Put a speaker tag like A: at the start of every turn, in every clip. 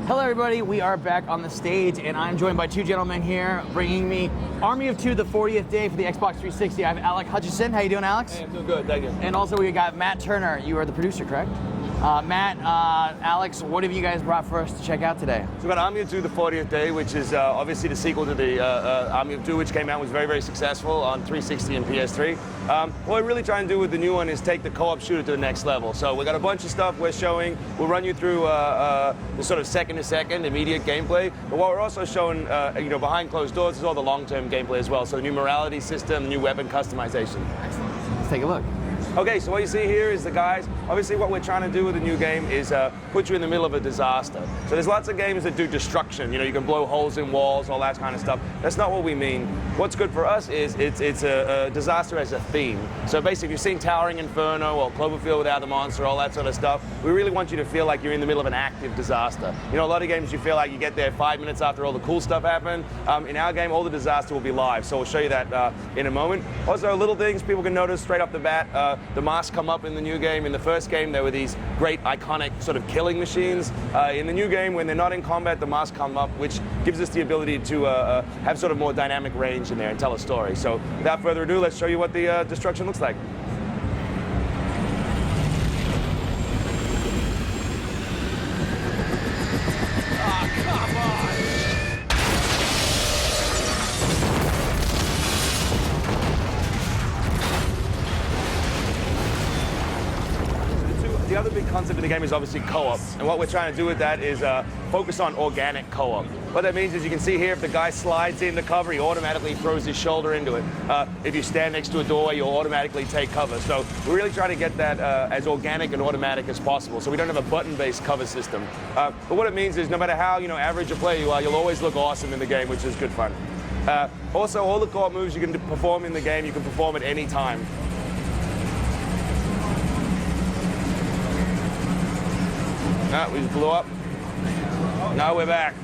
A: Hello everybody, we are back on the stage and I'm joined by two gentlemen here bringing me Army of Two, the 40th day for the Xbox 360. I have Alec Hutchison. How you doing, Alex?
B: Hey, I'm doing good, thank you.
A: And also we got Matt Turner. You are the producer, correct? Matt, Alex, what have you guys brought for us to check out today?
B: So we've got Army of Two, the 40th day, which is obviously the sequel to the Army of Two, which came out and was very, very successful on 360 and PS3. What we're really trying to do with the new one is take the co-op shooter to the next level. So we've got a bunch of stuff we're showing. We'll run you through the sort of second-to-second immediate gameplay. But what we're also showing, behind closed doors is all the long-term gameplay as well. So the new morality system, the new weapon customization.
A: Excellent. Let's take a look.
B: Okay, so what you see here is the guys. Obviously what we're trying to do with the new game is put you in the middle of a disaster. So there's lots of games that do destruction. You know, you can blow holes in walls, all that kind of stuff. That's not what we mean. What's good for us is it's a disaster as a theme. So basically, you've seen Towering Inferno or Cloverfield Without the Monster, all that sort of stuff. We really want you to feel like you're in the middle of an active disaster. You know, a lot of games you feel like you get there 5 minutes after all the cool stuff happened. In our game, all the disaster will be live. So we'll show you that in a moment. Also, little things people can notice straight off the bat. The masks come up in the new game. In the first game, there were these great iconic sort of killing machines. In the new game, when they're not in combat, the masks come up, which gives us the ability to have sort of more dynamic range in there and tell a story. So without further ado, let's show you what the destruction looks like. The other big concept of the game is obviously co-op, and what we're trying to do with that is focus on organic co-op. What that means is you can see here if the guy slides into cover, he automatically throws his shoulder into it. If you stand next to a doorway, you'll automatically take cover. So we're really trying to get that as organic and automatic as possible, so we don't have a button-based cover system. But what it means is no matter how average a player you are, you'll always look awesome in the game, which is good fun. Also, all the co-op moves you can perform in the game, you can perform at any time. We just blew up. Now we're back.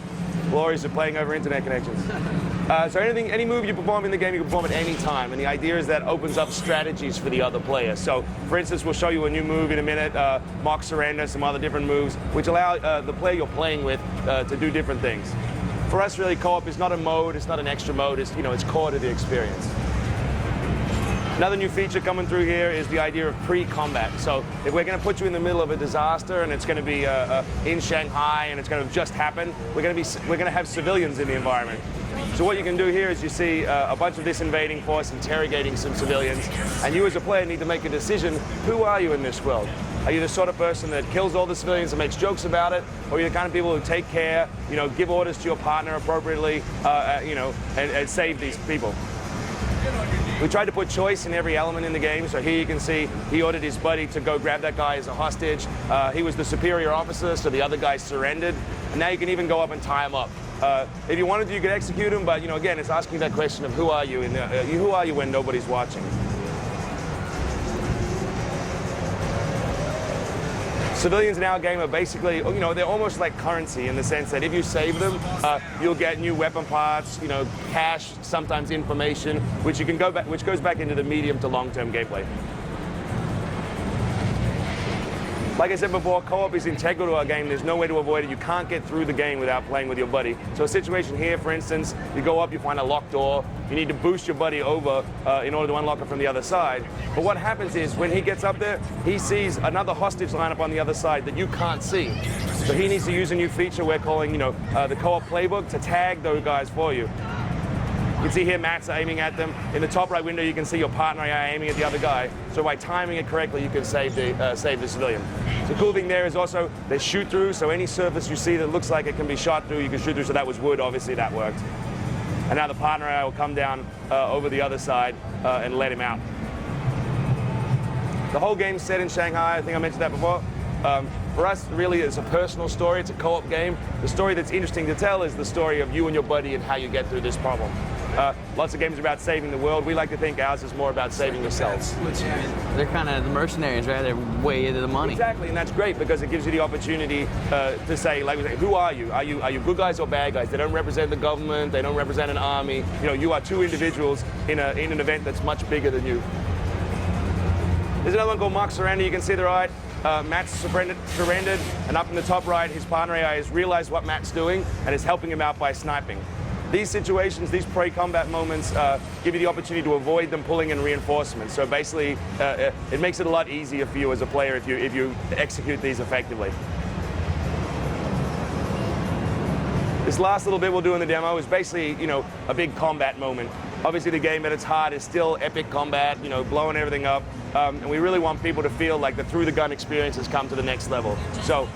B: Glories of playing over internet connections. So any move you perform in the game, you can perform at any time. And the idea is that opens up strategies for the other player. So, for instance, we'll show you a new move in a minute, mock surrender, some other different moves, which allow the player you're playing with to do different things. For us, really, co-op is not a mode, it's not an extra mode, it's core to the experience. Another new feature coming through here is the idea of pre-combat. So if we're going to put you in the middle of a disaster and it's going to be in Shanghai and it's going to have just happened, we're going to have civilians in the environment. So what you can do here is you see a bunch of this invading force interrogating some civilians, and you as a player need to make a decision: who are you in this world? Are you the sort of person that kills all the civilians and makes jokes about it, or are you the kind of people who take care, give orders to your partner appropriately, and save these people? We tried to put choice in every element in the game. So here you can see he ordered his buddy to go grab that guy as a hostage. He was the superior officer, so the other guy surrendered. And now you can even go up and tie him up. If you wanted to, you could execute him, but again, it's asking that question of who are you, and who are you when nobody's watching. Civilians in our game are basically, they're almost like currency in the sense that if you save them, you'll get new weapon parts, cash, sometimes information, which goes back into the medium to long-term gameplay. Like I said before, co-op is integral to our game. There's no way to avoid it. You can't get through the game without playing with your buddy. So a situation here, for instance, you go up, you find a locked door. You need to boost your buddy over in order to unlock it from the other side. But what happens is when he gets up there, he sees another hostage lineup on the other side that you can't see. So he needs to use a new feature we're calling, the co-op playbook to tag those guys for you. You can see here Matt's aiming at them. In the top right window, you can see your partner aiming at the other guy. So by timing it correctly, you can save the civilian. The cool thing there is also there's shoot through, so any surface you see that looks like it can be shot through, you can shoot through. So that was wood, obviously that worked. And now the partner will come down over the other side and let him out. The whole game's set in Shanghai. I think I mentioned that before. For us, really, it's a personal story. It's a co-op game. The story that's interesting to tell is the story of you and your buddy and how you get through this problem. Lots of games are about saving the world. We like to think ours is more about saving yourselves.
A: They're kind of the mercenaries, right? They're way into the money.
B: Exactly, and that's great because it gives you the opportunity to say, like we say, who are you? Are you good guys or bad guys? They don't represent the government. They don't represent an army. You are two individuals in an event that's much bigger than you. There's another one called Mock Surrender. You can see the right. Matt's surrendered, and up in the top right, his partner AI has realized what Matt's doing and is helping him out by sniping. These situations, these pre-combat moments, give you the opportunity to avoid them pulling in reinforcements. So basically, it makes it a lot easier for you as a player if you execute these effectively. This last little bit we'll do in the demo is basically, a big combat moment. Obviously, the game at its heart is still epic combat, blowing everything up, and we really want people to feel like the through-the-gun experience has come to the next level. So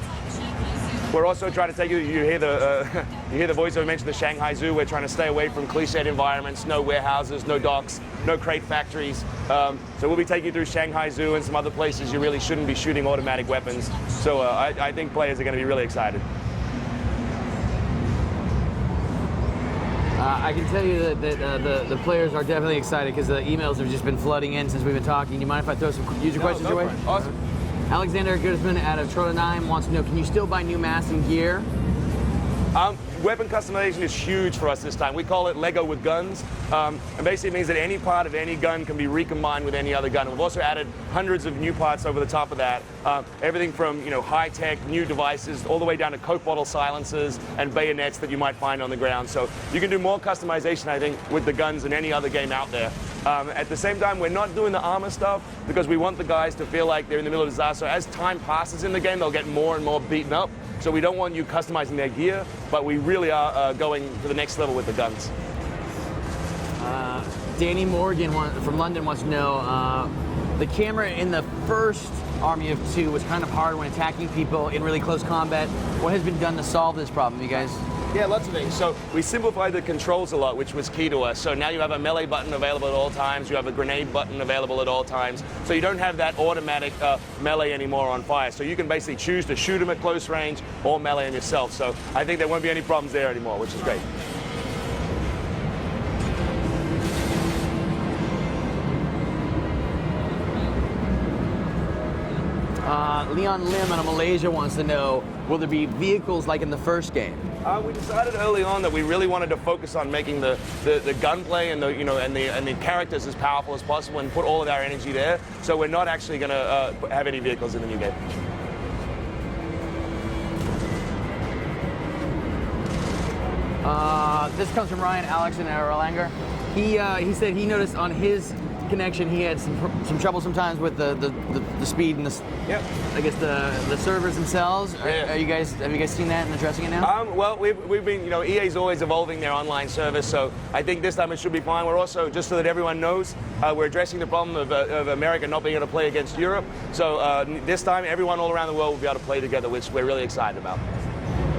B: we're also trying to take you. You hear the voiceover mention the Shanghai Zoo. We're trying to stay away from cliched environments, no warehouses, no docks, no crate factories. So we'll be taking you through Shanghai Zoo and some other places you really shouldn't be shooting automatic weapons. So I think players are going to be really excited.
A: I can tell you that the players are definitely excited because the emails have just been flooding in since we've been talking. Do you mind if I throw some user questions your way?
B: Awesome.
A: Alexander Goodman out of Troll9 wants to know, can you still buy new masks and gear?
B: Weapon customization is huge for us this time. We call it Lego with guns. And basically it means that any part of any gun can be recombined with any other gun. And we've also added hundreds of new parts over the top of that. Everything from high-tech, new devices, all the way down to Coke bottle silencers and bayonets that you might find on the ground. So you can do more customization, I think, with the guns than any other game out there. At the same time, we're not doing the armor stuff because we want the guys to feel like they're in the middle of disaster. As time passes in the game, they'll get more and more beaten up. So we don't want you customizing their gear, but we really are going to the next level with the guns.
A: Danny Morgan from London wants to know, the camera in the first Army of Two was kind of hard when attacking people in really close combat. What has been done to solve this problem, you guys?
B: Yeah, lots of things. So we simplified the controls a lot, which was key to us. So now you have a melee button available at all times. You have a grenade button available at all times. So you don't have that automatic melee anymore on fire. So you can basically choose to shoot them at close range or melee on yourself. So I think there won't be any problems there anymore, which is great.
A: Leon Lim out of Malaysia wants to know, will there be vehicles like in the first game?
B: We decided early on that we really wanted to focus on making the gunplay and the characters as powerful as possible and put all of our energy there. So we're not actually going to have any vehicles in the new game.
A: This comes from Ryan Alex in Erlanger. He said he noticed on his connection he had some trouble sometimes with the speed and I guess the servers themselves. Have you guys seen that and addressing it now?
B: Well, we've been, EA's always evolving their online service, so I think this time it should be fine. We're also, just so that everyone knows, we're addressing the problem of America not being able to play against Europe. So this time everyone all around the world will be able to play together, which we're really excited about.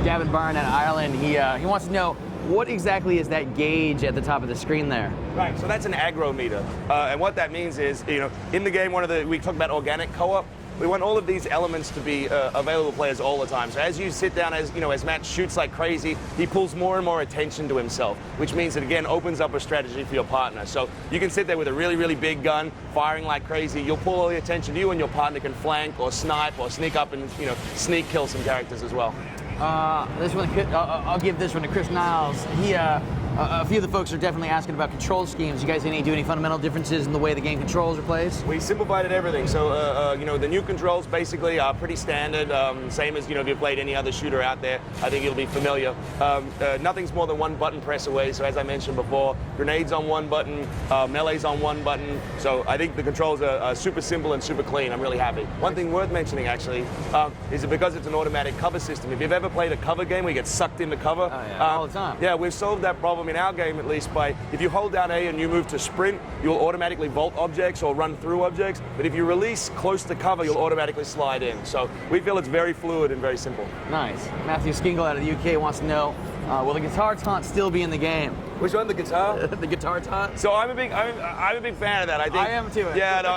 A: Gavin Byrne at Ireland, he wants to know, what exactly is that gauge at the top of the screen there?
B: Right, so that's an aggro meter. And what that means is, in the game, we talk about organic co-op. We want all of these elements to be available to players all the time. So as you sit down, as Matt shoots like crazy, he pulls more and more attention to himself, which means it again opens up a strategy for your partner. So you can sit there with a really, really big gun, firing like crazy. You'll pull all the attention to you, and your partner can flank or snipe or sneak up and sneak kill some characters as well.
A: This one, I'll give this one to Chris Niles. A few of the folks are definitely asking about control schemes. You guys do any fundamental differences in the way the game controls or plays?
B: We simplified everything. So, the new controls basically are pretty standard. Same as, if you've played any other shooter out there, I think you'll be familiar. Nothing's more than one button press away. So as I mentioned before, grenades on one button, melee's on one button. So I think the controls are super simple and super clean. I'm really happy. One thing worth mentioning, actually, is that because it's an automatic cover system, if you've ever played a cover game where you get sucked into cover,
A: all the time.
B: Yeah, we've solved that problem in our game, at least, by if you hold down A and you move to sprint, you'll automatically vault objects or run through objects. But if you release close to cover, you'll automatically slide in. So we feel it's very fluid and very simple.
A: Nice. Matthew Skingle out of the UK wants to know, will the guitar taunt still be in the game?
B: Which one, the guitar?
A: The guitar taunt.
B: So I'm a big fan of that. I
A: am too.
B: Yeah, no,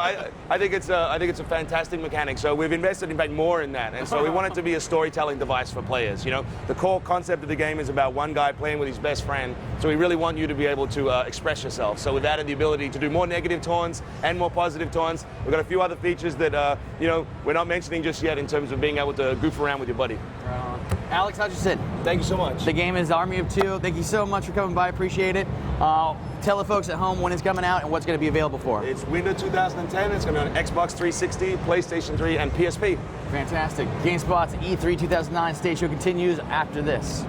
B: I think it's a fantastic mechanic. So we've invested, in fact, more in that, and so we want it to be a storytelling device for players. The core concept of the game is about one guy playing with his best friend. So we really want you to be able to express yourself. So we've added the ability to do more negative taunts and more positive taunts. We've got a few other features that we're not mentioning just yet in terms of being able to goof around with your buddy.
A: Alex Hutchison.
B: Thank you so much.
A: The game is Army of Two. Thank you so much for coming by. Appreciate it. Tell the folks at home when it's coming out and what's going to be available for.
B: It's winter 2010. It's going to be on Xbox 360, PlayStation 3, and PSP.
A: Fantastic. GameSpot's E3 2009 stage show continues after this.